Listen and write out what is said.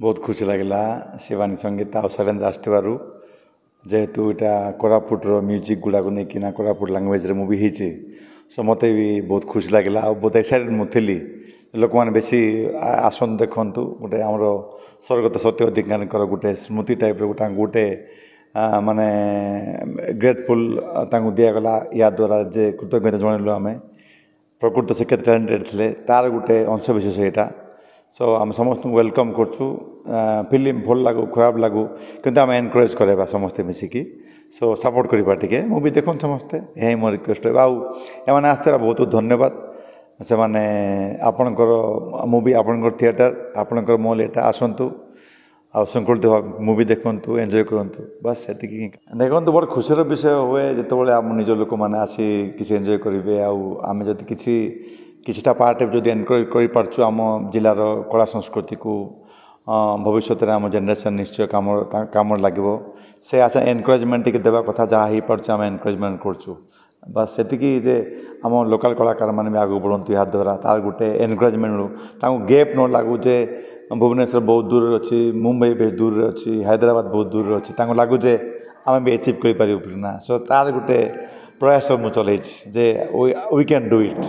बहुत खुशी लगे शिवानी संगीत आ शैलेन्द्र आसू जेहेतु यहाँ कोरापुटर म्यूजिक गुड़ा को लेकिन कोरापुट लांगुएज मुवी होती सो मत भी बहुत खुशी लगे आ बहुत एक्साइटेड मुझी लोक मैंने बेसी आसन देखु गोटे आमर स्वर्गत सत्य अधिकार गोटे स्मृति टाइप गोटे माने ग्रेटफुल दिगला या द्वारा जे कृतज्ञता जनइलु आम प्रकृत से केते टैलेंटेड थे तार गोटे अंशविशेष यहाँ सो आम समस्त वेलकम करछु फिल्म भल लागू खराब लागू किंतु आम एनकरेज करवा समस्ते मिसिकी सो सपोर्ट करवा टिके मुवी देखो समस्ते यही मोर रिक्वेस्ट है एम आसता बहुत बहुत धन्यवाद से माने आपणकर मुवी आपणकर थिएटर आपणकर मॉल एटा आसतु आ शृंखलित मुवी देखु एंजॉय करूँ बस से देखो बड़ खुशी विषय हुए जो आम निज लोक मैंने आसी किसी एंजॉय करेंगे आम जब किछटा पार्ट जब एनकरेज करम जिलार कला संस्कृति को भविष्य में आम जेनेरेशन निश्चय काम लगे से आशा एनकरेजमेंट टी देवा कथा जहाँ हो पार्म एनकरेजमेंट करूँ बस से आम लोकल कलाकार मैंने भी आगे बढ़ु या द्वारा तार गोटे एनकरेजमेंट मिलू गैप न लगू जे भुवनेश्वर बहुत दूर अच्छी मुंबई बेस दूर अच्छी हैदराबाद बहुत दूर अच्छी लगुचे आम भी एचिव कर सो तार गोटे प्रयास मुझे चलती जे वी कैन डू इट।